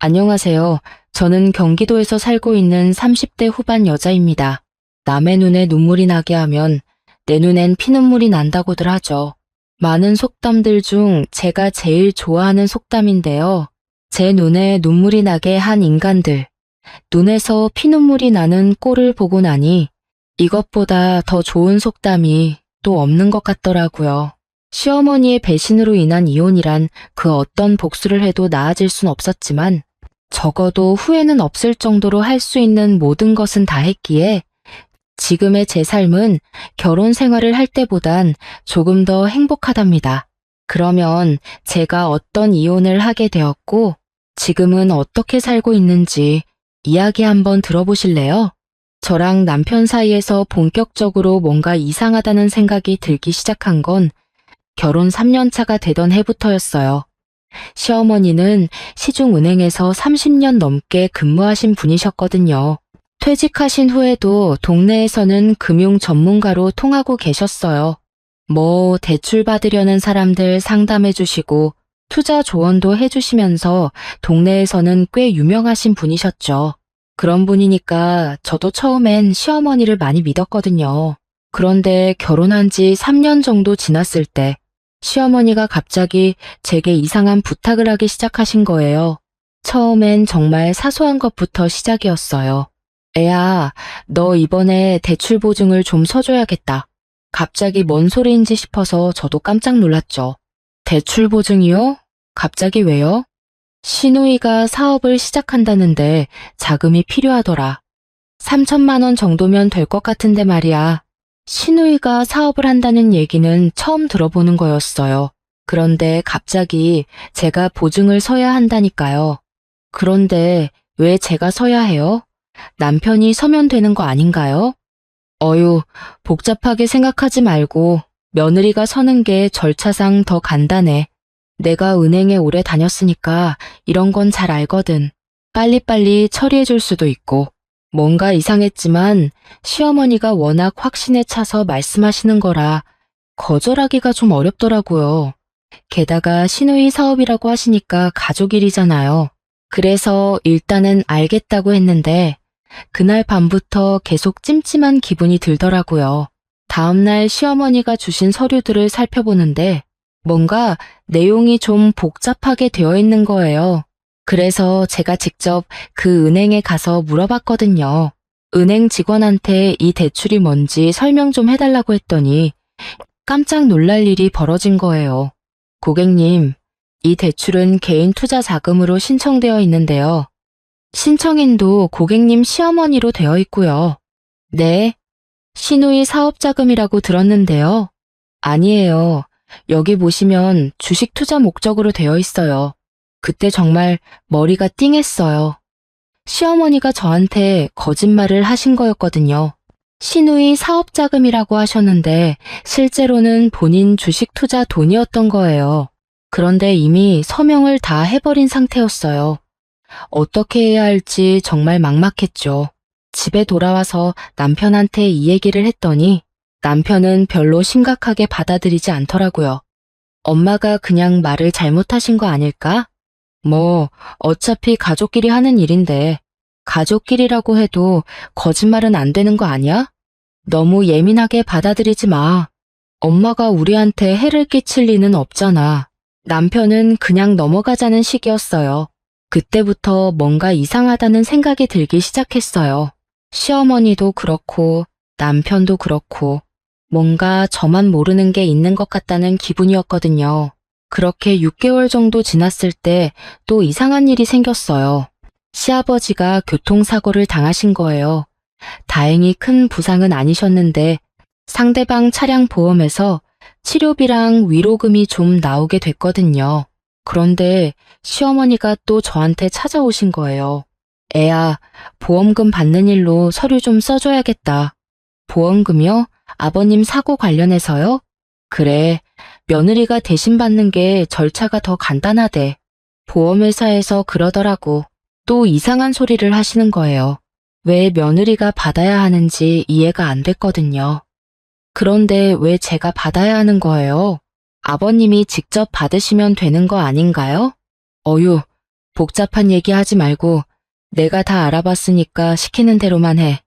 안녕하세요. 저는 경기도에서 살고 있는 30대 후반 여자입니다. 남의 눈에 눈물이 나게 하면 내 눈엔 피눈물이 난다고들 하죠. 많은 속담들 중 제가 제일 좋아하는 속담인데요. 제 눈에 눈물이 나게 한 인간들, 눈에서 피눈물이 나는 꼴을 보고 나니 이것보다 더 좋은 속담이 또 없는 것 같더라고요. 시어머니의 배신으로 인한 이혼이란 그 어떤 복수를 해도 나아질 순 없었지만 적어도 후회는 없을 정도로 할 수 있는 모든 것은 다 했기에 지금의 제 삶은 결혼 생활을 할 때보단 조금 더 행복하답니다. 그러면 제가 어떤 이혼을 하게 되었고 지금은 어떻게 살고 있는지 이야기 한번 들어보실래요? 저랑 남편 사이에서 본격적으로 뭔가 이상하다는 생각이 들기 시작한 건 결혼 3년 차가 되던 해부터였어요. 시어머니는 시중은행에서 30년 넘게 근무하신 분이셨거든요. 퇴직하신 후에도 동네에서는 금융 전문가로 통하고 계셨어요. 대출 받으려는 사람들 상담해 주시고 투자 조언도 해주시면서 동네에서는 꽤 유명하신 분이셨죠. 그런 분이니까 저도 처음엔 시어머니를 많이 믿었거든요. 그런데 결혼한 지 3년 정도 지났을 때 시어머니가 갑자기 제게 이상한 부탁을 하기 시작하신 거예요. 처음엔 정말 사소한 것부터 시작이었어요. 애야, 너 이번에 대출 보증을 좀 서줘야겠다. 갑자기 뭔 소리인지 싶어서 저도 깜짝 놀랐죠. 대출 보증이요? 갑자기 왜요? 시누이가 사업을 시작한다는데 자금이 필요하더라. 3천만 원 정도면 될 것 같은데 말이야. 시누이가 사업을 한다는 얘기는 처음 들어보는 거였어요. 그런데 갑자기 제가 보증을 서야 한다니까요. 그런데 왜 제가 서야 해요? 남편이 서면 되는 거 아닌가요? 복잡하게 생각하지 말고 며느리가 서는 게 절차상 더 간단해. 내가 은행에 오래 다녔으니까 이런 건 잘 알거든. 빨리빨리 처리해 줄 수도 있고. 뭔가 이상했지만 시어머니가 워낙 확신에 차서 말씀하시는 거라 거절하기가 좀 어렵더라고요. 게다가 시누이 사업이라고 하시니까 가족 일이잖아요. 그래서 일단은 알겠다고 했는데 그날 밤부터 계속 찜찜한 기분이 들더라고요. 다음날 시어머니가 주신 서류들을 살펴보는데 뭔가 내용이 좀 복잡하게 되어 있는 거예요. 그래서 제가 직접 그 은행에 가서 물어봤거든요. 은행 직원한테 이 대출이 뭔지 설명 좀 해달라고 했더니 깜짝 놀랄 일이 벌어진 거예요. 고객님, 이 대출은 개인 투자 자금으로 신청되어 있는데요. 신청인도 고객님 시어머니로 되어 있고요. 네, 시누이 사업자금이라고 들었는데요. 아니에요. 여기 보시면 주식 투자 목적으로 되어 있어요. 그때 정말 머리가 띵했어요. 시어머니가 저한테 거짓말을 하신 거였거든요. 시누이 사업자금이라고 하셨는데 실제로는 본인 주식 투자 돈이었던 거예요. 그런데 이미 서명을 다 해버린 상태였어요. 어떻게 해야 할지 정말 막막했죠. 집에 돌아와서 남편한테 이 얘기를 했더니 남편은 별로 심각하게 받아들이지 않더라고요. 엄마가 그냥 말을 잘못하신 거 아닐까? 어차피 가족끼리 하는 일인데 가족끼리라고 해도 거짓말은 안 되는 거 아니야? 너무 예민하게 받아들이지 마. 엄마가 우리한테 해를 끼칠 리는 없잖아. 남편은 그냥 넘어가자는 식이었어요. 그때부터 뭔가 이상하다는 생각이 들기 시작했어요. 시어머니도 그렇고 남편도 그렇고 뭔가 저만 모르는 게 있는 것 같다는 기분이었거든요. 그렇게 6개월 정도 지났을 때 또 이상한 일이 생겼어요. 시아버지가 교통사고를 당하신 거예요. 다행히 큰 부상은 아니셨는데 상대방 차량 보험에서 치료비랑 위로금이 좀 나오게 됐거든요. 그런데 시어머니가 또 저한테 찾아오신 거예요. 애야, 보험금 받는 일로 서류 좀 써줘야겠다. 보험금이요? 아버님 사고 관련해서요? 그래, 며느리가 대신 받는 게 절차가 더 간단하대. 보험회사에서 그러더라고. 또 이상한 소리를 하시는 거예요. 왜 며느리가 받아야 하는지 이해가 안 됐거든요. 그런데 왜 제가 받아야 하는 거예요? 아버님이 직접 받으시면 되는 거 아닌가요? 복잡한 얘기 하지 말고 내가 다 알아봤으니까 시키는 대로만 해.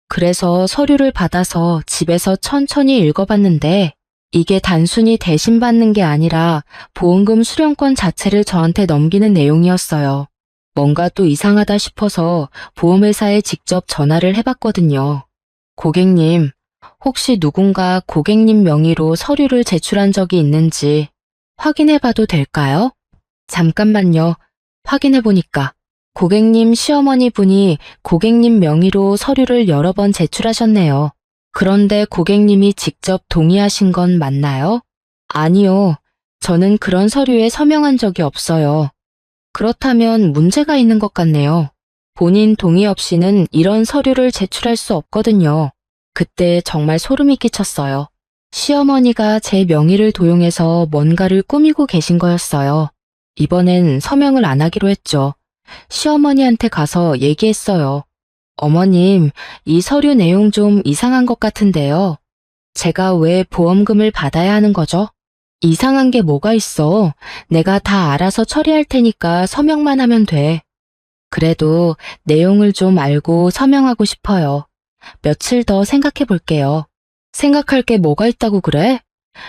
그래서 서류를 받아서 집에서 천천히 읽어봤는데 이게 단순히 대신 받는 게 아니라 보험금 수령권 자체를 저한테 넘기는 내용이었어요. 뭔가 또 이상하다 싶어서 보험회사에 직접 전화를 해봤거든요. 고객님, 혹시 누군가 고객님 명의로 서류를 제출한 적이 있는지 확인해봐도 될까요? 잠깐만요. 확인해보니까 고객님 시어머니 분이 고객님 명의로 서류를 여러 번 제출하셨네요. 그런데 고객님이 직접 동의하신 건 맞나요? 아니요. 저는 그런 서류에 서명한 적이 없어요. 그렇다면 문제가 있는 것 같네요. 본인 동의 없이는 이런 서류를 제출할 수 없거든요. 그때 정말 소름이 끼쳤어요. 시어머니가 제 명의를 도용해서 뭔가를 꾸미고 계신 거였어요. 이번엔 서명을 안 하기로 했죠. 시어머니한테 가서 얘기했어요. 어머님, 이 서류 내용 좀 이상한 것 같은데요. 제가 왜 보험금을 받아야 하는 거죠? 이상한 게 뭐가 있어. 내가 다 알아서 처리할 테니까 서명만 하면 돼. 그래도 내용을 좀 알고 서명하고 싶어요. 며칠 더 생각해 볼게요. 생각할 게 뭐가 있다고 그래?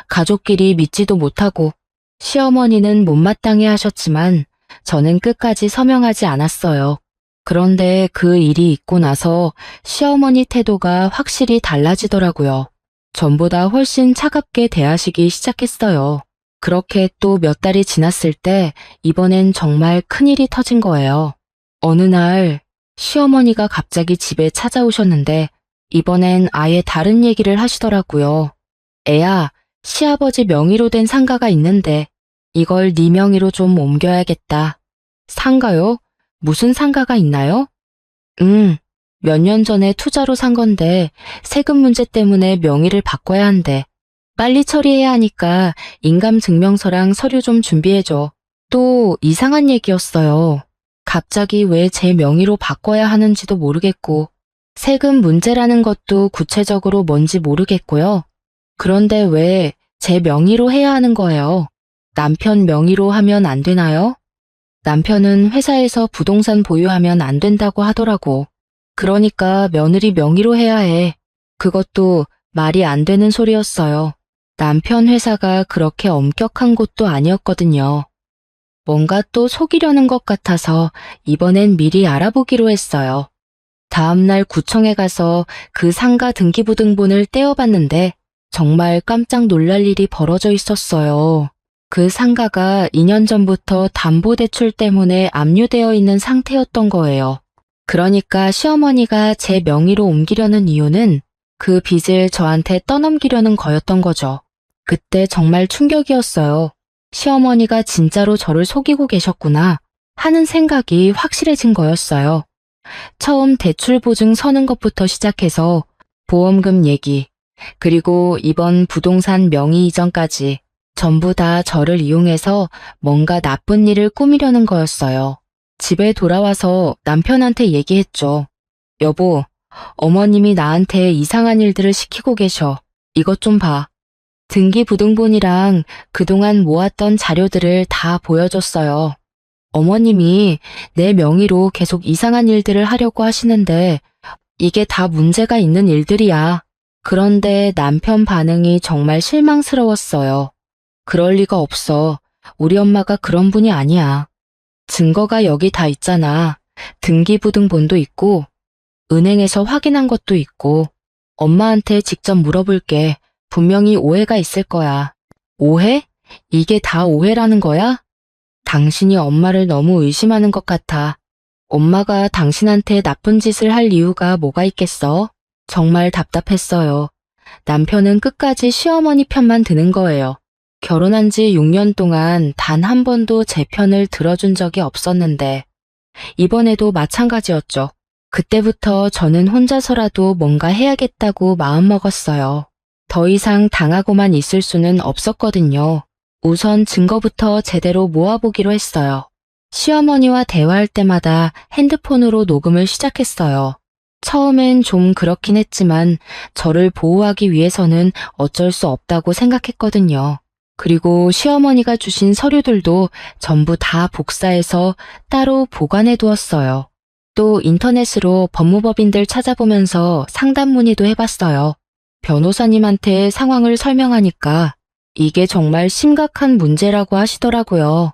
가족끼리 믿지도 못하고 시어머니는 못마땅해 하셨지만 저는 끝까지 서명하지 않았어요. 그런데 그 일이 있고 나서 시어머니 태도가 확실히 달라지더라고요. 전보다 훨씬 차갑게 대하시기 시작했어요. 그렇게 또 몇 달이 지났을 때 이번엔 정말 큰일이 터진 거예요. 어느 날 시어머니가 갑자기 집에 찾아오셨는데 이번엔 아예 다른 얘기를 하시더라고요. 애야, 시아버지 명의로 된 상가가 있는데 이걸 네 명의로 좀 옮겨야겠다. 상가요? 무슨 상가가 있나요? 몇 년 전에 투자로 산 건데 세금 문제 때문에 명의를 바꿔야 한대. 빨리 처리해야 하니까 인감증명서랑 서류 좀 준비해줘. 또 이상한 얘기였어요. 갑자기 왜 제 명의로 바꿔야 하는지도 모르겠고 세금 문제라는 것도 구체적으로 뭔지 모르겠고요. 그런데 왜 제 명의로 해야 하는 거예요? 남편 명의로 하면 안 되나요? 남편은 회사에서 부동산 보유하면 안 된다고 하더라고. 그러니까 며느리 명의로 해야 해. 그것도 말이 안 되는 소리였어요. 남편 회사가 그렇게 엄격한 곳도 아니었거든요. 뭔가 또 속이려는 것 같아서 이번엔 미리 알아보기로 했어요. 다음날 구청에 가서 그 상가 등기부등본을 떼어봤는데 정말 깜짝 놀랄 일이 벌어져 있었어요. 그 상가가 2년 전부터 담보대출 때문에 압류되어 있는 상태였던 거예요. 그러니까 시어머니가 제 명의로 옮기려는 이유는 그 빚을 저한테 떠넘기려는 거였던 거죠. 그때 정말 충격이었어요. 시어머니가 진짜로 저를 속이고 계셨구나 하는 생각이 확실해진 거였어요. 처음 대출보증 서는 것부터 시작해서 보험금 얘기, 그리고 이번 부동산 명의 이전까지 전부 다 저를 이용해서 뭔가 나쁜 일을 꾸미려는 거였어요. 집에 돌아와서 남편한테 얘기했죠. 여보, 어머님이 나한테 이상한 일들을 시키고 계셔. 이것 좀 봐. 등기부등본이랑 그동안 모았던 자료들을 다 보여줬어요. 어머님이 내 명의로 계속 이상한 일들을 하려고 하시는데 이게 다 문제가 있는 일들이야. 그런데 남편 반응이 정말 실망스러웠어요. 그럴 리가 없어. 우리 엄마가 그런 분이 아니야. 증거가 여기 다 있잖아. 등기부등본도 있고 은행에서 확인한 것도 있고 엄마한테 직접 물어볼게. 분명히 오해가 있을 거야. 오해? 이게 다 오해라는 거야? 당신이 엄마를 너무 의심하는 것 같아. 엄마가 당신한테 나쁜 짓을 할 이유가 뭐가 있겠어? 정말 답답했어요. 남편은 끝까지 시어머니 편만 드는 거예요. 결혼한 지 6년 동안 단 한 번도 제 편을 들어준 적이 없었는데 이번에도 마찬가지였죠. 그때부터 저는 혼자서라도 뭔가 해야겠다고 마음먹었어요. 더 이상 당하고만 있을 수는 없었거든요. 우선 증거부터 제대로 모아보기로 했어요. 시어머니와 대화할 때마다 핸드폰으로 녹음을 시작했어요. 처음엔 좀 그렇긴 했지만 저를 보호하기 위해서는 어쩔 수 없다고 생각했거든요. 그리고 시어머니가 주신 서류들도 전부 다 복사해서 따로 보관해 두었어요. 또 인터넷으로 법무법인들 찾아보면서 상담 문의도 해봤어요. 변호사님한테 상황을 설명하니까 이게 정말 심각한 문제라고 하시더라고요.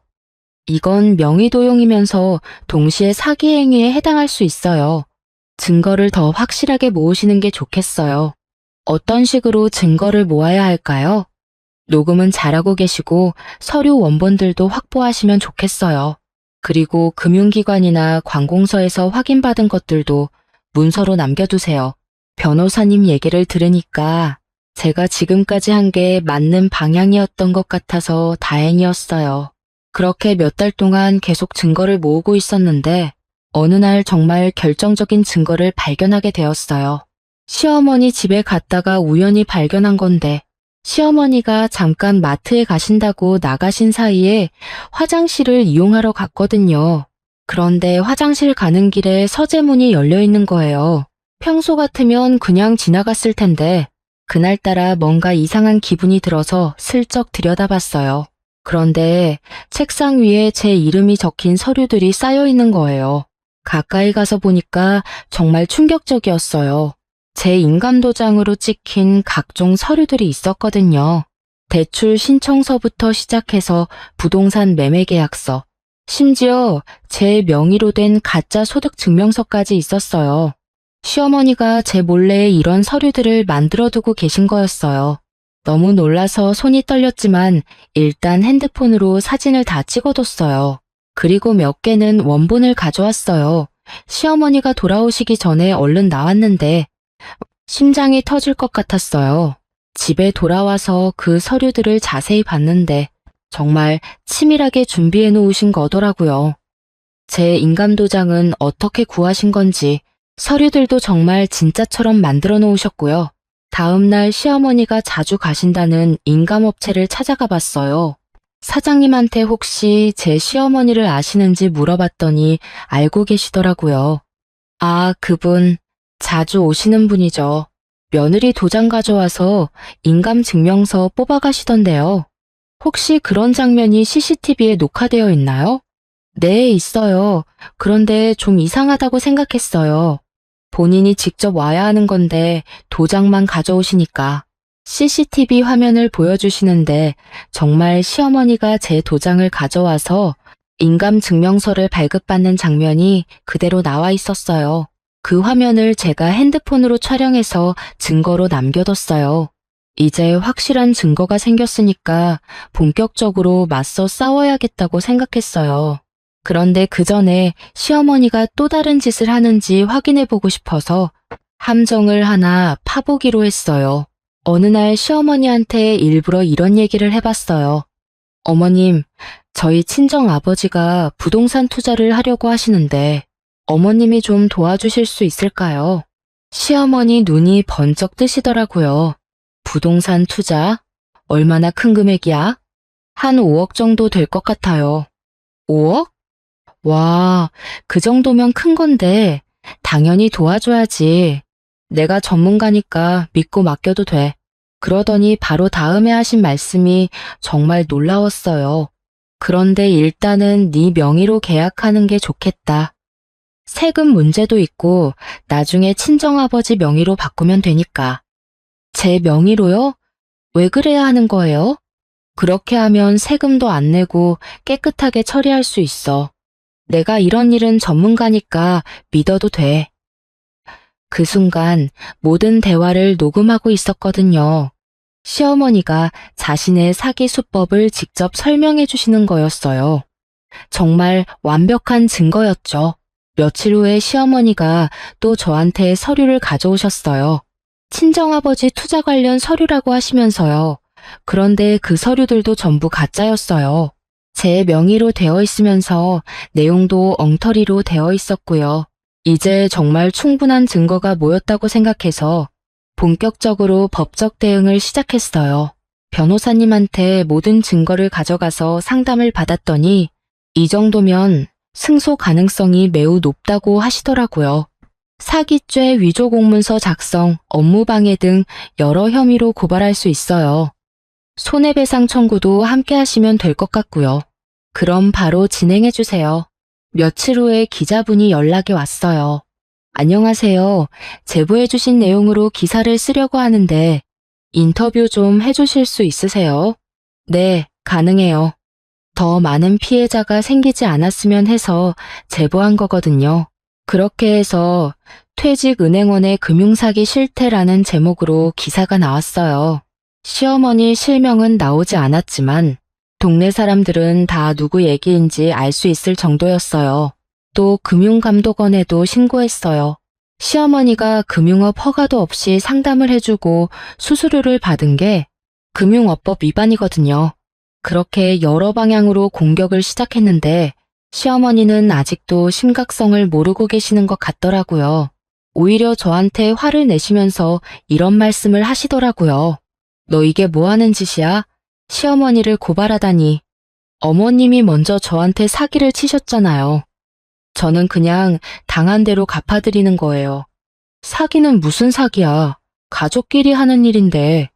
이건 명의도용이면서 동시에 사기 행위에 해당할 수 있어요. 증거를 더 확실하게 모으시는 게 좋겠어요. 어떤 식으로 증거를 모아야 할까요? 녹음은 잘하고 계시고 서류 원본들도 확보하시면 좋겠어요. 그리고 금융기관이나 관공서에서 확인받은 것들도 문서로 남겨두세요. 변호사님 얘기를 들으니까 제가 지금까지 한 게 맞는 방향이었던 것 같아서 다행이었어요. 그렇게 몇 달 동안 계속 증거를 모으고 있었는데 어느 날 정말 결정적인 증거를 발견하게 되었어요. 시어머니 집에 갔다가 우연히 발견한 건데 시어머니가 잠깐 마트에 가신다고 나가신 사이에 화장실을 이용하러 갔거든요. 그런데 화장실 가는 길에 서재문이 열려 있는 거예요. 평소 같으면 그냥 지나갔을 텐데 그날따라 뭔가 이상한 기분이 들어서 슬쩍 들여다봤어요. 그런데 책상 위에 제 이름이 적힌 서류들이 쌓여 있는 거예요. 가까이 가서 보니까 정말 충격적이었어요. 제 인감도장으로 찍힌 각종 서류들이 있었거든요. 대출 신청서부터 시작해서 부동산 매매 계약서, 심지어 제 명의로 된 가짜 소득증명서까지 있었어요. 시어머니가 제 몰래 이런 서류들을 만들어두고 계신 거였어요. 너무 놀라서 손이 떨렸지만 일단 핸드폰으로 사진을 다 찍어뒀어요. 그리고 몇 개는 원본을 가져왔어요. 시어머니가 돌아오시기 전에 얼른 나왔는데 심장이 터질 것 같았어요. 집에 돌아와서 그 서류들을 자세히 봤는데 정말 치밀하게 준비해 놓으신 거더라고요. 제 인감도장은 어떻게 구하신 건지 서류들도 정말 진짜처럼 만들어 놓으셨고요. 다음날 시어머니가 자주 가신다는 인감업체를 찾아가 봤어요. 사장님한테 혹시 제 시어머니를 아시는지 물어봤더니 알고 계시더라고요. 아, 그분 자주 오시는 분이죠. 며느리 도장 가져와서 인감증명서 뽑아가시던데요. 혹시 그런 장면이 CCTV에 녹화되어 있나요? 네, 있어요. 그런데 좀 이상하다고 생각했어요. 본인이 직접 와야 하는 건데 도장만 가져오시니까. CCTV 화면을 보여주시는데 정말 시어머니가 제 도장을 가져와서 인감증명서를 발급받는 장면이 그대로 나와 있었어요. 그 화면을 제가 핸드폰으로 촬영해서 증거로 남겨뒀어요. 이제 확실한 증거가 생겼으니까 본격적으로 맞서 싸워야겠다고 생각했어요. 그런데 그 전에 시어머니가 또 다른 짓을 하는지 확인해보고 싶어서 함정을 하나 파보기로 했어요. 어느 날 시어머니한테 일부러 이런 얘기를 해봤어요. 어머님, 저희 친정아버지가 부동산 투자를 하려고 하시는데 어머님이 좀 도와주실 수 있을까요? 시어머니 눈이 번쩍 뜨시더라고요. 부동산 투자? 얼마나 큰 금액이야? 한 5억 정도 될 것 같아요. 5억? 와, 그 정도면 큰 건데 당연히 도와줘야지. 내가 전문가니까 믿고 맡겨도 돼. 그러더니 바로 다음에 하신 말씀이 정말 놀라웠어요. 그런데 일단은 네 명의로 계약하는 게 좋겠다. 세금 문제도 있고 나중에 친정아버지 명의로 바꾸면 되니까. 제 명의로요? 왜 그래야 하는 거예요? 그렇게 하면 세금도 안 내고 깨끗하게 처리할 수 있어. 내가 이런 일은 전문가니까 믿어도 돼. 그 순간 모든 대화를 녹음하고 있었거든요. 시어머니가 자신의 사기 수법을 직접 설명해 주시는 거였어요. 정말 완벽한 증거였죠. 며칠 후에 시어머니가 또 저한테 서류를 가져오셨어요. 친정아버지 투자 관련 서류라고 하시면서요. 그런데 그 서류들도 전부 가짜였어요. 제 명의로 되어 있으면서 내용도 엉터리로 되어 있었고요. 이제 정말 충분한 증거가 모였다고 생각해서 본격적으로 법적 대응을 시작했어요. 변호사님한테 모든 증거를 가져가서 상담을 받았더니 이 정도면 승소 가능성이 매우 높다고 하시더라고요. 사기죄, 위조 공문서 작성, 업무방해 등 여러 혐의로 고발할 수 있어요. 손해배상 청구도 함께 하시면 될 것 같고요. 그럼 바로 진행해 주세요. 며칠 후에 기자분이 연락이 왔어요. 안녕하세요. 제보해 주신 내용으로 기사를 쓰려고 하는데 인터뷰 좀 해주실 수 있으세요? 네, 가능해요. 더 많은 피해자가 생기지 않았으면 해서 제보한 거거든요. 그렇게 해서 퇴직은행원의 금융사기 실태라는 제목으로 기사가 나왔어요. 시어머니 실명은 나오지 않았지만 동네 사람들은 다 누구 얘기인지 알 수 있을 정도였어요. 또 금융감독원에도 신고했어요. 시어머니가 금융업 허가도 없이 상담을 해주고 수수료를 받은 게 금융업법 위반이거든요. 그렇게 여러 방향으로 공격을 시작했는데 시어머니는 아직도 심각성을 모르고 계시는 것 같더라고요. 오히려 저한테 화를 내시면서 이런 말씀을 하시더라고요. 너 이게 뭐 하는 짓이야? 시어머니를 고발하다니. 어머님이 먼저 저한테 사기를 치셨잖아요. 저는 그냥 당한 대로 갚아드리는 거예요. 사기는 무슨 사기야? 가족끼리 하는 일인데.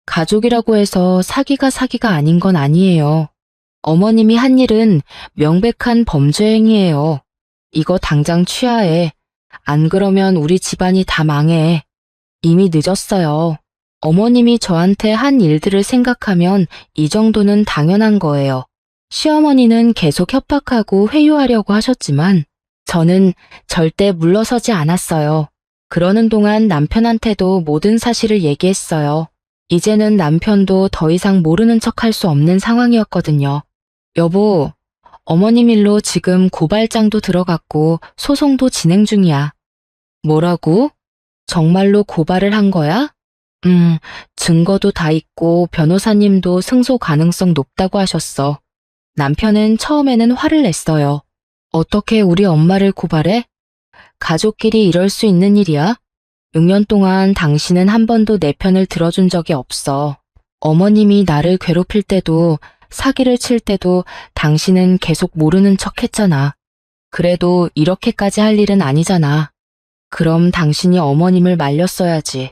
가족이라고 해서 사기가 아닌 건 아니에요. 어머님이 한 일은 명백한 범죄 행위예요. 이거 당장 취하해. 안 그러면 우리 집안이 다 망해. 이미 늦었어요. 어머님이 저한테 한 일들을 생각하면 이 정도는 당연한 거예요. 시어머니는 계속 협박하고 회유하려고 하셨지만 저는 절대 물러서지 않았어요. 그러는 동안 남편한테도 모든 사실을 얘기했어요. 이제는 남편도 더 이상 모르는 척 할 수 없는 상황이었거든요. 여보, 어머님 일로 지금 고발장도 들어갔고 소송도 진행 중이야. 뭐라고? 정말로 고발을 한 거야? 증거도 다 있고 변호사님도 승소 가능성 높다고 하셨어. 남편은 처음에는 화를 냈어요. 어떻게 우리 엄마를 고발해? 가족끼리 이럴 수 있는 일이야? 6년 동안 당신은 한 번도 내 편을 들어준 적이 없어. 어머님이 나를 괴롭힐 때도 사기를 칠 때도 당신은 계속 모르는 척 했잖아. 그래도 이렇게까지 할 일은 아니잖아. 그럼 당신이 어머님을 말렸어야지.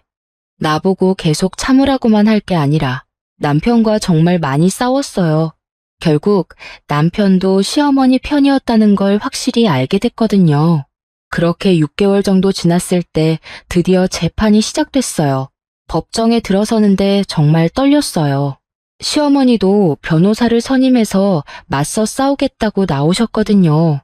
나보고 계속 참으라고만 할 게 아니라 남편과 정말 많이 싸웠어요. 결국 남편도 시어머니 편이었다는 걸 확실히 알게 됐거든요. 그렇게 6개월 정도 지났을 때 드디어 재판이 시작됐어요. 법정에 들어서는데 정말 떨렸어요. 시어머니도 변호사를 선임해서 맞서 싸우겠다고 나오셨거든요.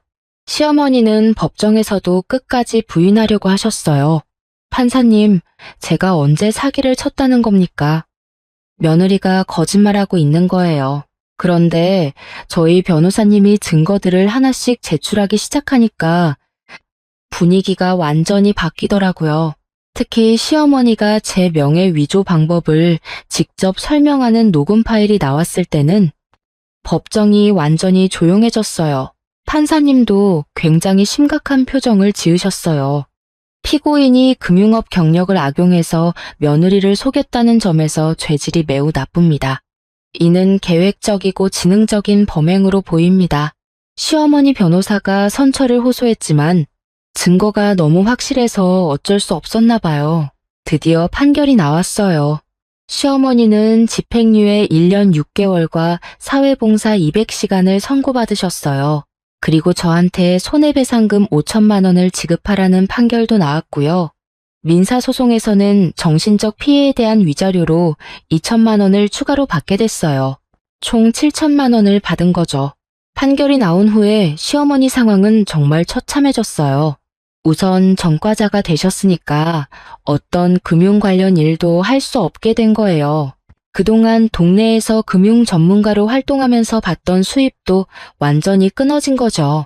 시어머니는 법정에서도 끝까지 부인하려고 하셨어요. 판사님, 제가 언제 사기를 쳤다는 겁니까? 며느리가 거짓말하고 있는 거예요. 그런데 저희 변호사님이 증거들을 하나씩 제출하기 시작하니까 분위기가 완전히 바뀌더라고요. 특히 시어머니가 제 명예 위조 방법을 직접 설명하는 녹음 파일이 나왔을 때는 법정이 완전히 조용해졌어요. 판사님도 굉장히 심각한 표정을 지으셨어요. 피고인이 금융업 경력을 악용해서 며느리를 속였다는 점에서 죄질이 매우 나쁩니다. 이는 계획적이고 지능적인 범행으로 보입니다. 시어머니 변호사가 선처를 호소했지만 증거가 너무 확실해서 어쩔 수 없었나 봐요. 드디어 판결이 나왔어요. 시어머니는 집행유예 1년 6개월과 사회봉사 200시간을 선고받으셨어요. 그리고 저한테 손해배상금 5천만 원을 지급하라는 판결도 나왔고요. 민사소송에서는 정신적 피해에 대한 위자료로 2천만 원을 추가로 받게 됐어요. 총 7천만 원을 받은 거죠. 판결이 나온 후에 시어머니 상황은 정말 처참해졌어요. 우선 전과자가 되셨으니까 어떤 금융 관련 일도 할 수 없게 된 거예요. 그동안 동네에서 금융 전문가로 활동하면서 받던 수입도 완전히 끊어진 거죠.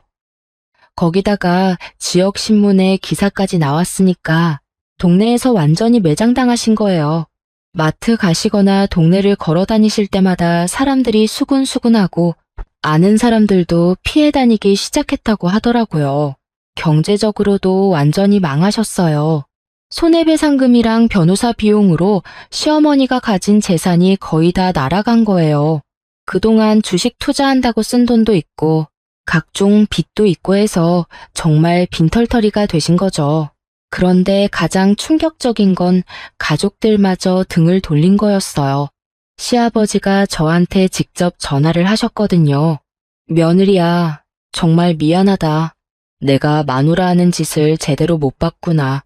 거기다가 지역 신문에 기사까지 나왔으니까 동네에서 완전히 매장당하신 거예요. 마트 가시거나 동네를 걸어 다니실 때마다 사람들이 수군수군하고 아는 사람들도 피해 다니기 시작했다고 하더라고요. 경제적으로도 완전히 망하셨어요. 손해배상금이랑 변호사 비용으로 시어머니가 가진 재산이 거의 다 날아간 거예요. 그동안 주식 투자한다고 쓴 돈도 있고 각종 빚도 있고 해서 정말 빈털터리가 되신 거죠. 그런데 가장 충격적인 건 가족들마저 등을 돌린 거였어요. 시아버지가 저한테 직접 전화를 하셨거든요. 며느리야, 정말 미안하다. 내가 마누라 하는 짓을 제대로 못 봤구나.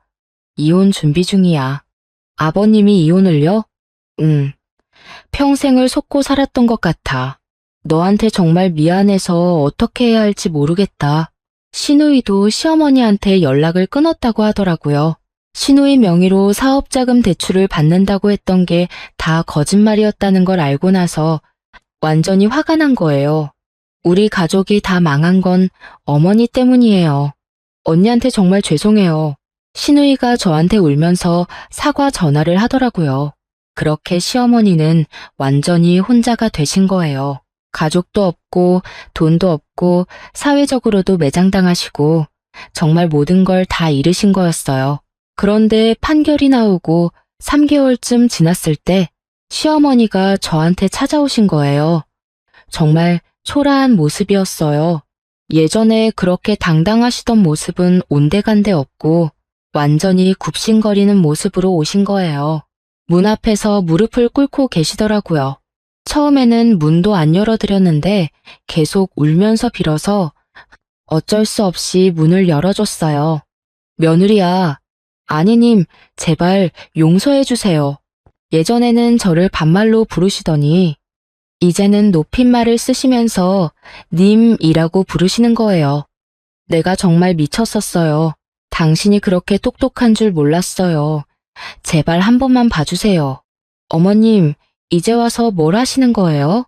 이혼 준비 중이야. 아버님이 이혼을요? 응. 평생을 속고 살았던 것 같아. 너한테 정말 미안해서 어떻게 해야 할지 모르겠다. 시누이도 시어머니한테 연락을 끊었다고 하더라고요. 시누이 명의로 사업자금 대출을 받는다고 했던 게 다 거짓말이었다는 걸 알고 나서 완전히 화가 난 거예요. 우리 가족이 다 망한 건 어머니 때문이에요. 언니한테 정말 죄송해요. 시누이가 저한테 울면서 사과 전화를 하더라고요. 그렇게 시어머니는 완전히 혼자가 되신 거예요. 가족도 없고 돈도 없고 사회적으로도 매장당하시고 정말 모든 걸 다 잃으신 거였어요. 그런데 판결이 나오고 3개월쯤 지났을 때 시어머니가 저한테 찾아오신 거예요. 정말 초라한 모습이었어요. 예전에 그렇게 당당하시던 모습은 온데간데 없고 완전히 굽신거리는 모습으로 오신 거예요. 문 앞에서 무릎을 꿇고 계시더라고요. 처음에는 문도 안 열어드렸는데 계속 울면서 빌어서 어쩔 수 없이 문을 열어줬어요. 며느리야, 아니님, 제발 용서해 주세요. 예전에는 저를 반말로 부르시더니 이제는 높임말을 쓰시면서 님이라고 부르시는 거예요. 내가 정말 미쳤었어요. 당신이 그렇게 똑똑한 줄 몰랐어요. 제발 한 번만 봐주세요. 어머님, 이제 와서 뭘 하시는 거예요?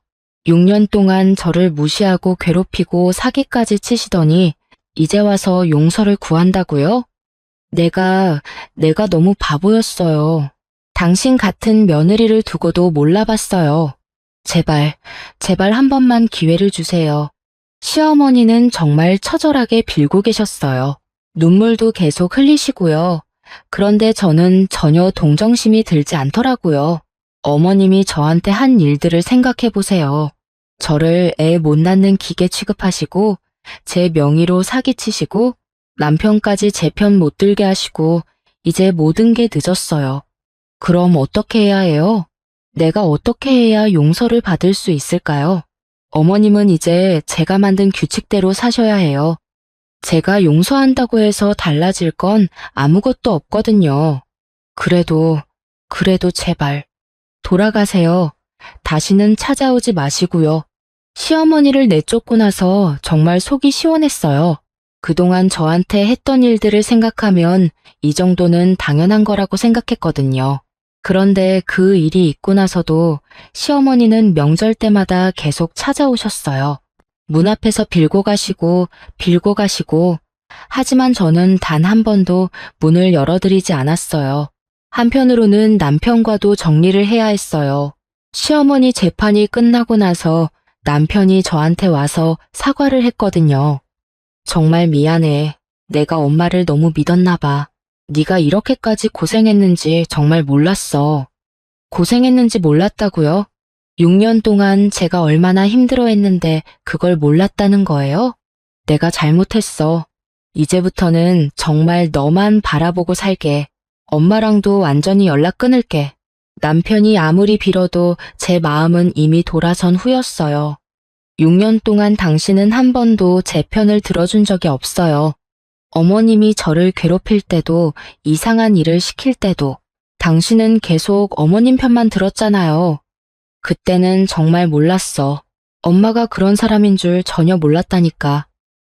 6년 동안 저를 무시하고 괴롭히고 사기까지 치시더니 이제 와서 용서를 구한다고요? 내가 너무 바보였어요. 당신 같은 며느리를 두고도 몰라봤어요. 제발 한 번만 기회를 주세요. 시어머니는 정말 처절하게 빌고 계셨어요. 눈물도 계속 흘리시고요. 그런데 저는 전혀 동정심이 들지 않더라고요. 어머님이 저한테 한 일들을 생각해 보세요. 저를 애 못 낳는 기계 취급하시고 제 명의로 사기치시고 남편까지 제 편 못 들게 하시고 이제 모든 게 늦었어요. 그럼 어떻게 해야 해요? 내가 어떻게 해야 용서를 받을 수 있을까요? 어머님은 이제 제가 만든 규칙대로 사셔야 해요. 제가 용서한다고 해서 달라질 건 아무것도 없거든요. 그래도 제발 돌아가세요. 다시는 찾아오지 마시고요. 시어머니를 내쫓고 나서 정말 속이 시원했어요. 그동안 저한테 했던 일들을 생각하면 이 정도는 당연한 거라고 생각했거든요. 그런데 그 일이 있고 나서도 시어머니는 명절 때마다 계속 찾아오셨어요. 문 앞에서 빌고 가시고 하지만 저는 단 한 번도 문을 열어드리지 않았어요. 한편으로는 남편과도 정리를 해야 했어요. 시어머니 재판이 끝나고 나서 남편이 저한테 와서 사과를 했거든요. 정말 미안해. 내가 엄마를 너무 믿었나 봐. 네가 이렇게까지 고생했는지 정말 몰랐어. 고생했는지 몰랐다고요? 6년 동안 제가 얼마나 힘들어했는데 그걸 몰랐다는 거예요? 내가 잘못했어. 이제부터는 정말 너만 바라보고 살게. 엄마랑도 완전히 연락 끊을게. 남편이 아무리 빌어도 제 마음은 이미 돌아선 후였어요. 6년 동안 당신은 한 번도 제 편을 들어준 적이 없어요. 어머님이 저를 괴롭힐 때도 이상한 일을 시킬 때도 당신은 계속 어머님 편만 들었잖아요. 그때는 정말 몰랐어. 엄마가 그런 사람인 줄 전혀 몰랐다니까.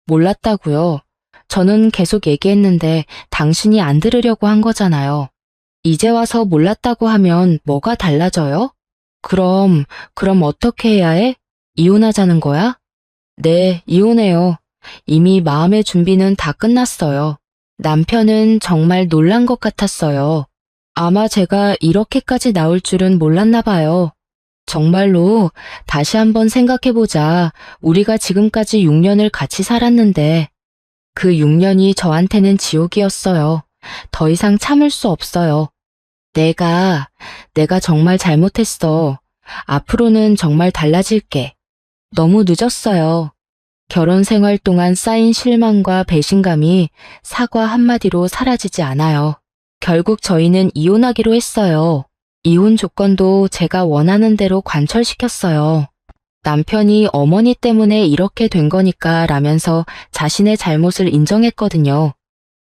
몰랐다고요. 저는 계속 얘기했는데 당신이 안 들으려고 한 거잖아요. 이제 와서 몰랐다고 하면 뭐가 달라져요? 그럼 어떻게 해야 해? 이혼하자는 거야? 네, 이혼해요. 이미 마음의 준비는 다 끝났어요. 남편은 정말 놀란 것 같았어요. 아마 제가 이렇게까지 나올 줄은 몰랐나 봐요. 정말로 다시 한번 생각해보자. 우리가 지금까지 6년을 같이 살았는데 그 6년이 저한테는 지옥이었어요. 더 이상 참을 수 없어요. 내가 정말 잘못했어. 앞으로는 정말 달라질게. 너무 늦었어요. 결혼 생활 동안 쌓인 실망과 배신감이 사과 한마디로 사라지지 않아요. 결국 저희는 이혼하기로 했어요. 이혼 조건도 제가 원하는 대로 관철시켰어요. 남편이 어머니 때문에 이렇게 된 거니까 라면서 자신의 잘못을 인정했거든요.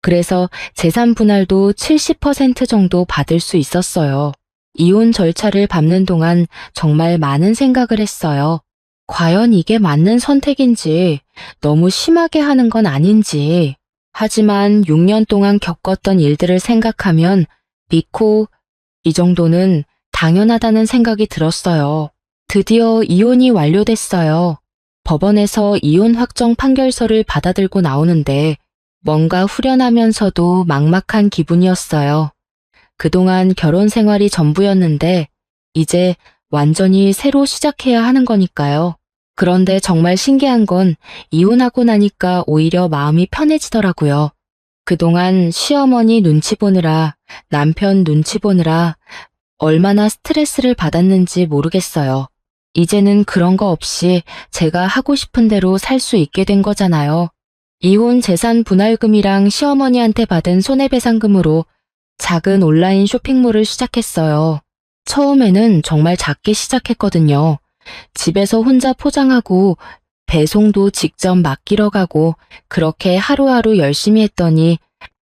그래서 재산 분할도 70% 정도 받을 수 있었어요. 이혼 절차를 밟는 동안 정말 많은 생각을 했어요. 과연 이게 맞는 선택인지, 너무 심하게 하는 건 아닌지. 하지만 6년 동안 겪었던 일들을 생각하면 믿고 이 정도는 당연하다는 생각이 들었어요. 드디어 이혼이 완료됐어요. 법원에서 이혼 확정 판결서를 받아들고 나오는데 뭔가 후련하면서도 막막한 기분이었어요. 그동안 결혼 생활이 전부였는데 이제 완전히 새로 시작해야 하는 거니까요. 그런데 정말 신기한 건 이혼하고 나니까 오히려 마음이 편해지더라고요. 그동안 시어머니 눈치 보느라, 남편 눈치 보느라 얼마나 스트레스를 받았는지 모르겠어요. 이제는 그런 거 없이 제가 하고 싶은 대로 살 수 있게 된 거잖아요. 이혼 재산 분할금이랑 시어머니한테 받은 손해배상금으로 작은 온라인 쇼핑몰을 시작했어요. 처음에는 정말 작게 시작했거든요. 집에서 혼자 포장하고 배송도 직접 맡기러 가고 그렇게 하루하루 열심히 했더니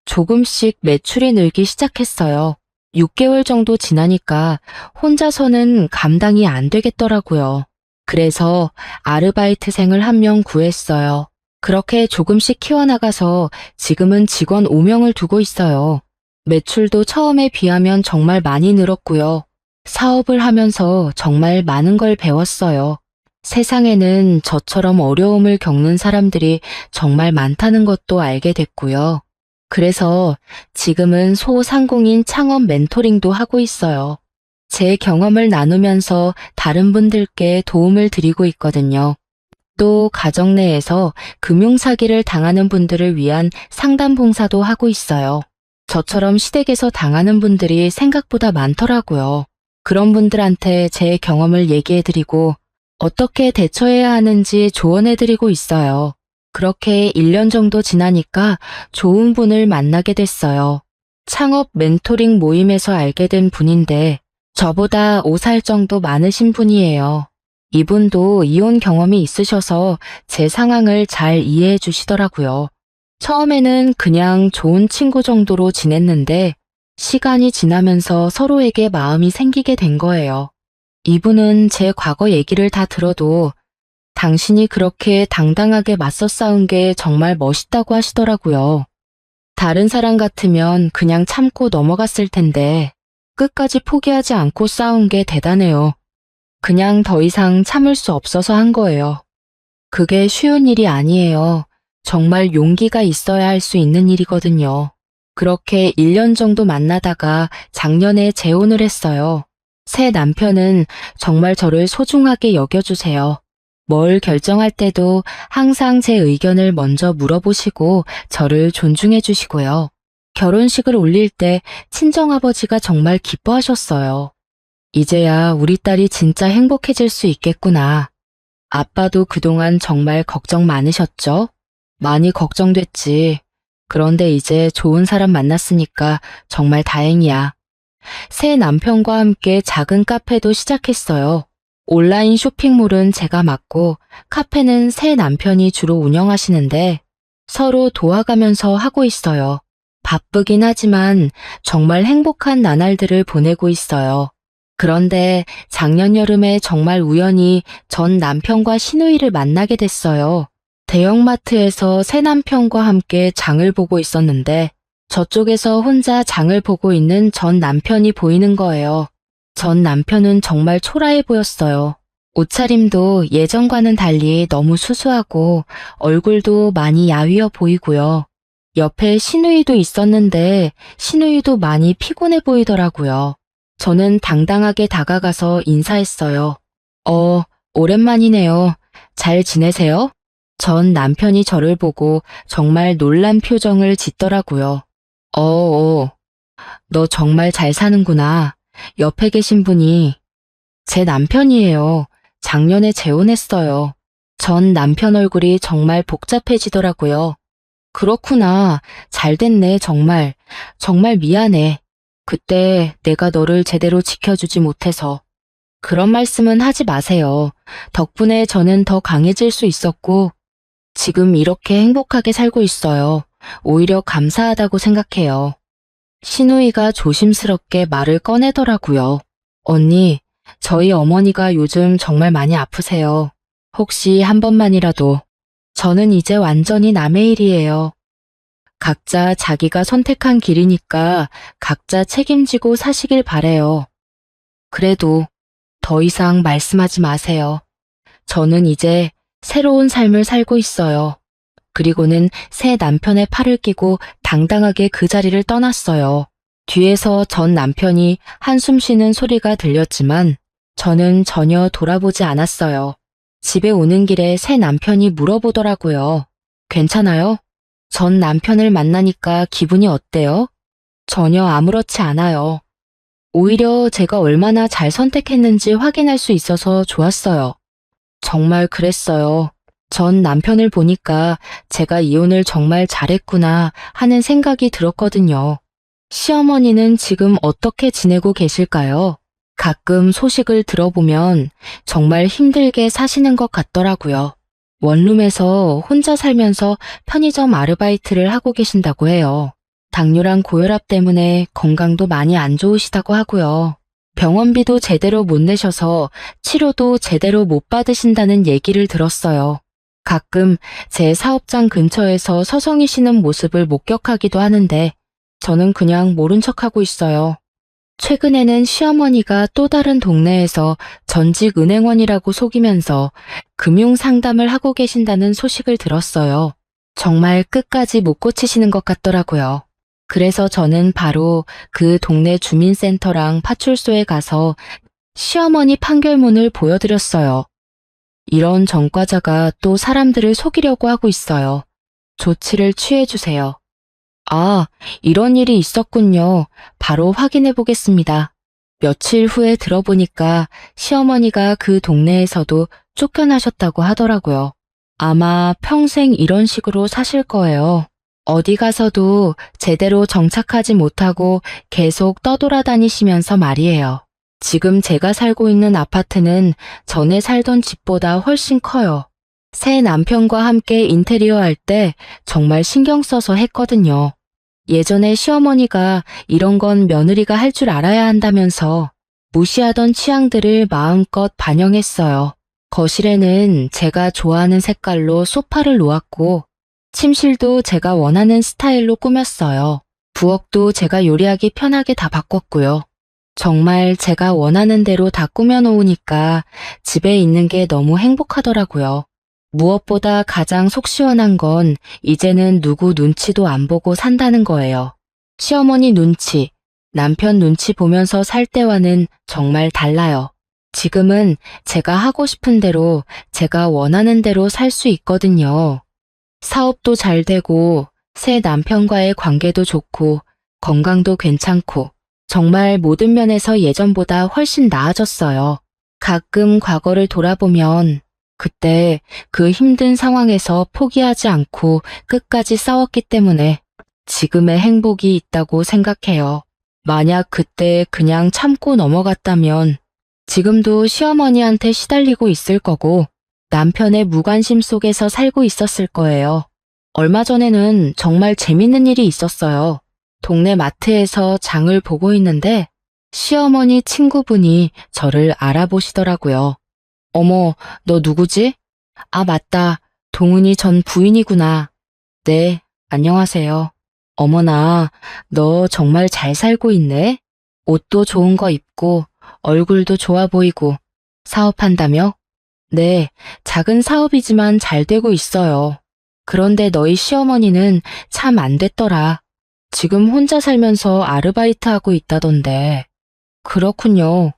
조금씩 매출이 늘기 시작했어요. 6개월 정도 지나니까 혼자서는 감당이 안 되겠더라고요. 그래서 아르바이트생을 한 명 구했어요. 그렇게 조금씩 키워나가서 지금은 직원 5명을 두고 있어요. 매출도 처음에 비하면 정말 많이 늘었고요. 사업을 하면서 정말 많은 걸 배웠어요. 세상에는 저처럼 어려움을 겪는 사람들이 정말 많다는 것도 알게 됐고요. 그래서 지금은 소상공인 창업 멘토링도 하고 있어요. 제 경험을 나누면서 다른 분들께 도움을 드리고 있거든요. 또 가정 내에서 금융사기를 당하는 분들을 위한 상담 봉사도 하고 있어요. 저처럼 시댁에서 당하는 분들이 생각보다 많더라고요. 그런 분들한테 제 경험을 얘기해드리고 어떻게 대처해야 하는지 조언해드리고 있어요. 그렇게 1년 정도 지나니까 좋은 분을 만나게 됐어요. 창업 멘토링 모임에서 알게 된 분인데 저보다 5살 정도 많으신 분이에요. 이분도 이혼 경험이 있으셔서 제 상황을 잘 이해해 주시더라고요. 처음에는 그냥 좋은 친구 정도로 지냈는데 시간이 지나면서 서로에게 마음이 생기게 된 거예요. 이분은 제 과거 얘기를 다 들어도 당신이 그렇게 당당하게 맞서 싸운 게 정말 멋있다고 하시더라고요. 다른 사람 같으면 그냥 참고 넘어갔을 텐데 끝까지 포기하지 않고 싸운 게 대단해요. 그냥 더 이상 참을 수 없어서 한 거예요. 그게 쉬운 일이 아니에요. 정말 용기가 있어야 할 수 있는 일이거든요. 그렇게 1년 정도 만나다가 작년에 재혼을 했어요. 새 남편은 정말 저를 소중하게 여겨주세요. 뭘 결정할 때도 항상 제 의견을 먼저 물어보시고 저를 존중해 주시고요. 결혼식을 올릴 때 친정아버지가 정말 기뻐하셨어요. 이제야 우리 딸이 진짜 행복해질 수 있겠구나. 아빠도 그동안 정말 걱정 많으셨죠? 많이 걱정됐지. 그런데 이제 좋은 사람 만났으니까 정말 다행이야. 새 남편과 함께 작은 카페도 시작했어요. 온라인 쇼핑몰은 제가 맡고 카페는 새 남편이 주로 운영하시는데 서로 도와가면서 하고 있어요. 바쁘긴 하지만 정말 행복한 나날들을 보내고 있어요. 그런데 작년 여름에 정말 우연히 전 남편과 시누이를 만나게 됐어요. 대형마트에서 새 남편과 함께 장을 보고 있었는데 저쪽에서 혼자 장을 보고 있는 전 남편이 보이는 거예요. 전 남편은 정말 초라해 보였어요. 옷차림도 예전과는 달리 너무 수수하고 얼굴도 많이 야위어 보이고요. 옆에 시누이도 있었는데 시누이도 많이 피곤해 보이더라고요. 저는 당당하게 다가가서 인사했어요. 오랜만이네요. 잘 지내세요? 전 남편이 저를 보고 정말 놀란 표정을 짓더라고요. 너 정말 잘 사는구나. 옆에 계신 분이 제 남편이에요. 작년에 재혼했어요. 전 남편 얼굴이 정말 복잡해지더라고요. 그렇구나. 잘 됐네, 정말. 정말 미안해. 그때 내가 너를 제대로 지켜주지 못해서. 그런 말씀은 하지 마세요. 덕분에 저는 더 강해질 수 있었고, 지금 이렇게 행복하게 살고 있어요. 오히려 감사하다고 생각해요. 신우이가 조심스럽게 말을 꺼내더라고요. 언니, 저희 어머니가 요즘 정말 많이 아프세요. 혹시 한 번만이라도. 저는 이제 완전히 남의 일이에요. 각자 자기가 선택한 길이니까 각자 책임지고 사시길 바래요. 그래도 더 이상 말씀하지 마세요. 저는 이제 새로운 삶을 살고 있어요. 그리고는 새 남편의 팔을 끼고 당당하게 그 자리를 떠났어요. 뒤에서 전 남편이 한숨 쉬는 소리가 들렸지만 저는 전혀 돌아보지 않았어요. 집에 오는 길에 새 남편이 물어보더라고요. 괜찮아요? 전 남편을 만나니까 기분이 어때요? 전혀 아무렇지 않아요. 오히려 제가 얼마나 잘 선택했는지 확인할 수 있어서 좋았어요. 정말 그랬어요. 전 남편을 보니까 제가 이혼을 정말 잘했구나 하는 생각이 들었거든요. 시어머니는 지금 어떻게 지내고 계실까요? 가끔 소식을 들어보면 정말 힘들게 사시는 것 같더라고요. 원룸에서 혼자 살면서 편의점 아르바이트를 하고 계신다고 해요. 당뇨랑 고혈압 때문에 건강도 많이 안 좋으시다고 하고요. 병원비도 제대로 못 내셔서 치료도 제대로 못 받으신다는 얘기를 들었어요. 가끔 제 사업장 근처에서 서성이시는 모습을 목격하기도 하는데 저는 그냥 모른 척하고 있어요. 최근에는 시어머니가 또 다른 동네에서 전직 은행원이라고 속이면서 금융 상담을 하고 계신다는 소식을 들었어요. 정말 끝까지 못 고치시는 것 같더라고요. 그래서 저는 바로 그 동네 주민센터랑 파출소에 가서 시어머니 판결문을 보여드렸어요. 이런 전과자가 또 사람들을 속이려고 하고 있어요. 조치를 취해주세요. 아, 이런 일이 있었군요. 바로 확인해 보겠습니다. 며칠 후에 들어보니까 시어머니가 그 동네에서도 쫓겨나셨다고 하더라고요. 아마 평생 이런 식으로 사실 거예요. 어디 가서도 제대로 정착하지 못하고 계속 떠돌아다니시면서 말이에요. 지금 제가 살고 있는 아파트는 전에 살던 집보다 훨씬 커요. 새 남편과 함께 인테리어 할 때 정말 신경 써서 했거든요. 예전에 시어머니가 이런 건 며느리가 할 줄 알아야 한다면서 무시하던 취향들을 마음껏 반영했어요. 거실에는 제가 좋아하는 색깔로 소파를 놓았고 침실도 제가 원하는 스타일로 꾸몄어요. 부엌도 제가 요리하기 편하게 다 바꿨고요. 정말 제가 원하는 대로 다 꾸며놓으니까 집에 있는 게 너무 행복하더라고요. 무엇보다 가장 속 시원한 건 이제는 누구 눈치도 안 보고 산다는 거예요. 시어머니 눈치, 남편 눈치 보면서 살 때와는 정말 달라요. 지금은 제가 하고 싶은 대로, 제가 원하는 대로 살 수 있거든요. 사업도 잘 되고, 새 남편과의 관계도 좋고, 건강도 괜찮고, 정말 모든 면에서 예전보다 훨씬 나아졌어요. 가끔 과거를 돌아보면 그때 그 힘든 상황에서 포기하지 않고 끝까지 싸웠기 때문에 지금의 행복이 있다고 생각해요. 만약 그때 그냥 참고 넘어갔다면 지금도 시어머니한테 시달리고 있을 거고 남편의 무관심 속에서 살고 있었을 거예요. 얼마 전에는 정말 재밌는 일이 있었어요. 동네 마트에서 장을 보고 있는데 시어머니 친구분이 저를 알아보시더라고요. 어머, 너 누구지? 아, 맞다. 동은이 전 부인이구나. 네, 안녕하세요. 어머나, 너 정말 잘 살고 있네? 옷도 좋은 거 입고 얼굴도 좋아 보이고 사업한다며? 네, 작은 사업이지만 잘 되고 있어요. 그런데 너희 시어머니는 참 안 됐더라. 지금 혼자 살면서 아르바이트 하고 있다던데. 그렇군요.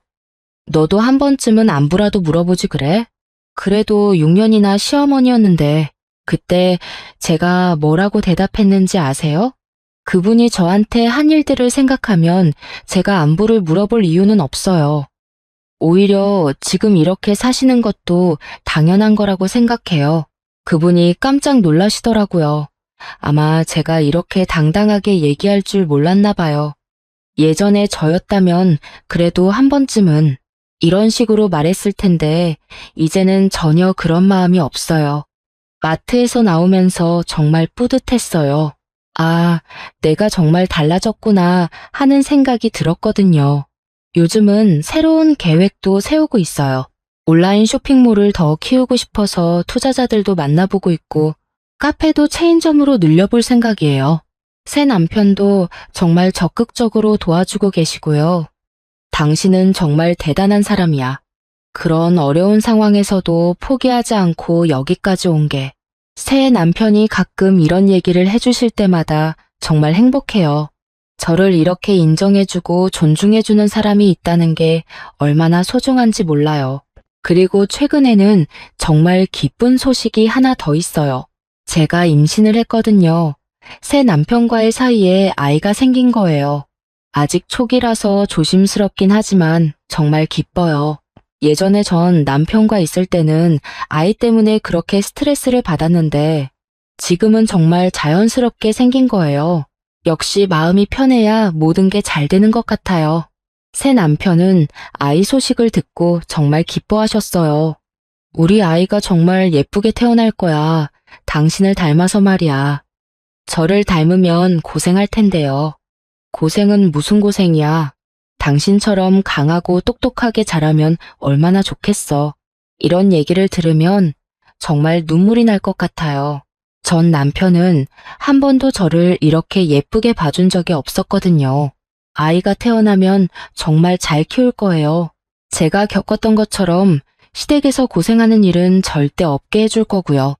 너도 한 번쯤은 안부라도 물어보지 그래? 그래도 6년이나 시어머니였는데 그때 제가 뭐라고 대답했는지 아세요? 그분이 저한테 한 일들을 생각하면 제가 안부를 물어볼 이유는 없어요. 오히려 지금 이렇게 사시는 것도 당연한 거라고 생각해요. 그분이 깜짝 놀라시더라고요. 아마 제가 이렇게 당당하게 얘기할 줄 몰랐나 봐요. 예전에 저였다면 그래도 한 번쯤은 이런 식으로 말했을 텐데 이제는 전혀 그런 마음이 없어요. 마트에서 나오면서 정말 뿌듯했어요. 아, 내가 정말 달라졌구나 하는 생각이 들었거든요. 요즘은 새로운 계획도 세우고 있어요. 온라인 쇼핑몰을 더 키우고 싶어서 투자자들도 만나보고 있고 카페도 체인점으로 늘려볼 생각이에요. 새 남편도 정말 적극적으로 도와주고 계시고요. 당신은 정말 대단한 사람이야. 그런 어려운 상황에서도 포기하지 않고 여기까지 온 게. 새 남편이 가끔 이런 얘기를 해주실 때마다 정말 행복해요. 저를 이렇게 인정해주고 존중해주는 사람이 있다는 게 얼마나 소중한지 몰라요. 그리고 최근에는 정말 기쁜 소식이 하나 더 있어요. 제가 임신을 했거든요. 새 남편과의 사이에 아이가 생긴 거예요. 아직 초기라서 조심스럽긴 하지만 정말 기뻐요. 예전에 전 남편과 있을 때는 아이 때문에 그렇게 스트레스를 받았는데 지금은 정말 자연스럽게 생긴 거예요. 역시 마음이 편해야 모든 게 잘 되는 것 같아요. 새 남편은 아이 소식을 듣고 정말 기뻐하셨어요. 우리 아이가 정말 예쁘게 태어날 거야. 당신을 닮아서 말이야. 저를 닮으면 고생할 텐데요. 고생은 무슨 고생이야. 당신처럼 강하고 똑똑하게 자라면 얼마나 좋겠어. 이런 얘기를 들으면 정말 눈물이 날 것 같아요. 전 남편은 한 번도 저를 이렇게 예쁘게 봐준 적이 없었거든요. 아이가 태어나면 정말 잘 키울 거예요. 제가 겪었던 것처럼 시댁에서 고생하는 일은 절대 없게 해줄 거고요.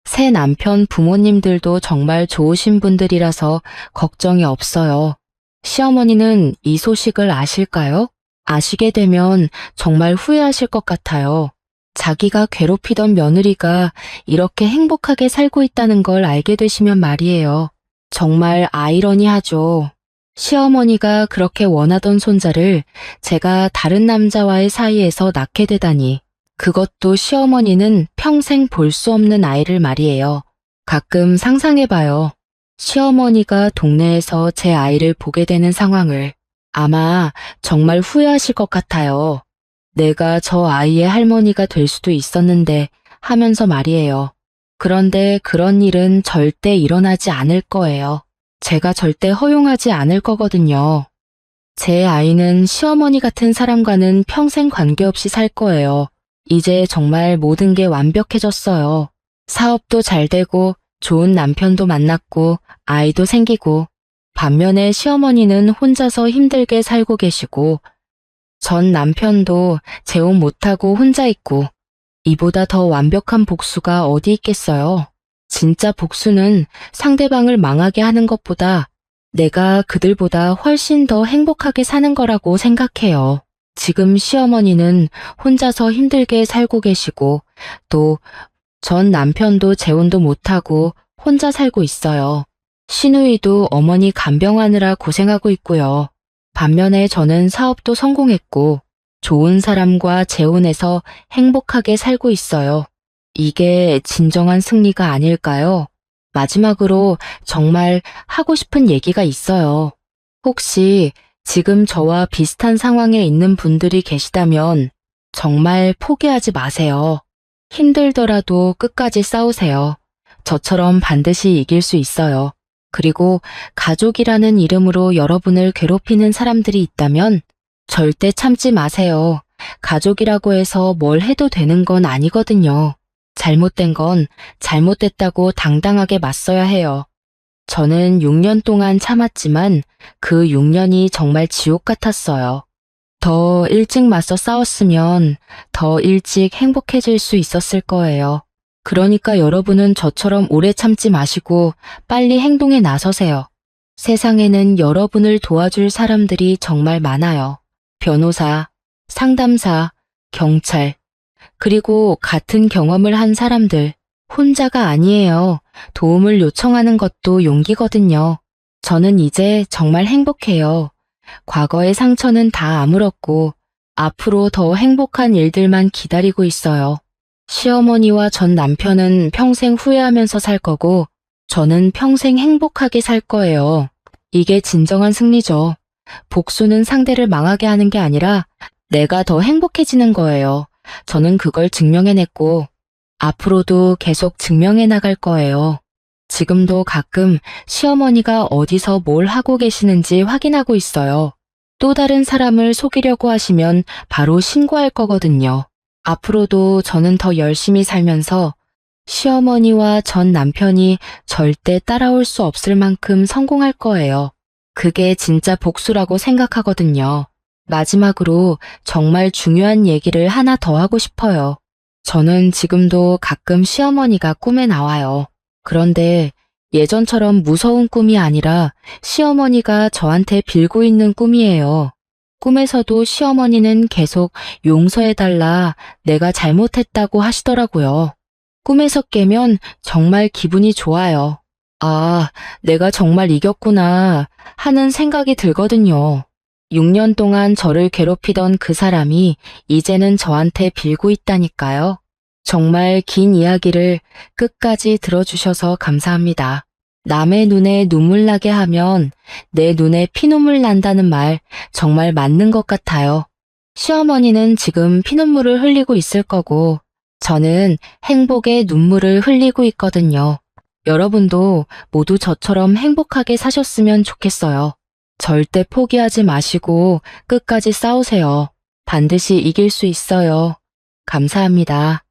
새 남편 부모님들도 정말 좋으신 분들이라서 걱정이 없어요. 시어머니는 이 소식을 아실까요? 아시게 되면 정말 후회하실 것 같아요. 자기가 괴롭히던 며느리가 이렇게 행복하게 살고 있다는 걸 알게 되시면 말이에요. 정말 아이러니하죠. 시어머니가 그렇게 원하던 손자를 제가 다른 남자와의 사이에서 낳게 되다니. 그것도 시어머니는 평생 볼 수 없는 아이를 말이에요. 가끔 상상해봐요. 시어머니가 동네에서 제 아이를 보게 되는 상황을. 아마 정말 후회하실 것 같아요. 내가 저 아이의 할머니가 될 수도 있었는데 하면서 말이에요. 그런데 그런 일은 절대 일어나지 않을 거예요. 제가 절대 허용하지 않을 거거든요. 제 아이는 시어머니 같은 사람과는 평생 관계없이 살 거예요. 이제 정말 모든 게 완벽해졌어요. 사업도 잘 되고 좋은 남편도 만났고 아이도 생기고 반면에 시어머니는 혼자서 힘들게 살고 계시고 전 남편도 재혼 못하고 혼자 있고 이보다 더 완벽한 복수가 어디 있겠어요. 진짜 복수는 상대방을 망하게 하는 것보다 내가 그들보다 훨씬 더 행복하게 사는 거라고 생각해요. 지금 시어머니는 혼자서 힘들게 살고 계시고 또 전 남편도 재혼도 못하고 혼자 살고 있어요. 시누이도 어머니 간병하느라 고생하고 있고요. 반면에 저는 사업도 성공했고 좋은 사람과 재혼해서 행복하게 살고 있어요. 이게 진정한 승리가 아닐까요? 마지막으로 정말 하고 싶은 얘기가 있어요. 혹시 지금 저와 비슷한 상황에 있는 분들이 계시다면 정말 포기하지 마세요. 힘들더라도 끝까지 싸우세요. 저처럼 반드시 이길 수 있어요. 그리고 가족이라는 이름으로 여러분을 괴롭히는 사람들이 있다면 절대 참지 마세요. 가족이라고 해서 뭘 해도 되는 건 아니거든요. 잘못된 건 잘못됐다고 당당하게 맞서야 해요. 저는 6년 동안 참았지만 그 6년이 정말 지옥 같았어요. 더 일찍 맞서 싸웠으면 더 일찍 행복해질 수 있었을 거예요. 그러니까 여러분은 저처럼 오래 참지 마시고 빨리 행동에 나서세요. 세상에는 여러분을 도와줄 사람들이 정말 많아요. 변호사, 상담사, 경찰, 그리고 같은 경험을 한 사람들. 혼자가 아니에요. 도움을 요청하는 것도 용기거든요. 저는 이제 정말 행복해요. 과거의 상처는 다 아물었고 앞으로 더 행복한 일들만 기다리고 있어요. 시어머니와 전 남편은 평생 후회하면서 살 거고 저는 평생 행복하게 살 거예요. 이게 진정한 승리죠. 복수는 상대를 망하게 하는 게 아니라 내가 더 행복해지는 거예요. 저는 그걸 증명해냈고 앞으로도 계속 증명해 나갈 거예요. 지금도 가끔 시어머니가 어디서 뭘 하고 계시는지 확인하고 있어요. 또 다른 사람을 속이려고 하시면 바로 신고할 거거든요. 앞으로도 저는 더 열심히 살면서 시어머니와 전 남편이 절대 따라올 수 없을 만큼 성공할 거예요. 그게 진짜 복수라고 생각하거든요. 마지막으로 정말 중요한 얘기를 하나 더 하고 싶어요. 저는 지금도 가끔 시어머니가 꿈에 나와요. 그런데 예전처럼 무서운 꿈이 아니라 시어머니가 저한테 빌고 있는 꿈이에요. 꿈에서도 시어머니는 계속 용서해달라, 내가 잘못했다고 하시더라고요. 꿈에서 깨면 정말 기분이 좋아요. 아, 내가 정말 이겼구나 하는 생각이 들거든요. 6년 동안 저를 괴롭히던 그 사람이 이제는 저한테 빌고 있다니까요. 정말 긴 이야기를 끝까지 들어주셔서 감사합니다. 남의 눈에 눈물 나게 하면 내 눈에 피눈물 난다는 말 정말 맞는 것 같아요. 시어머니는 지금 피눈물을 흘리고 있을 거고 저는 행복의 눈물을 흘리고 있거든요. 여러분도 모두 저처럼 행복하게 사셨으면 좋겠어요. 절대 포기하지 마시고 끝까지 싸우세요. 반드시 이길 수 있어요. 감사합니다.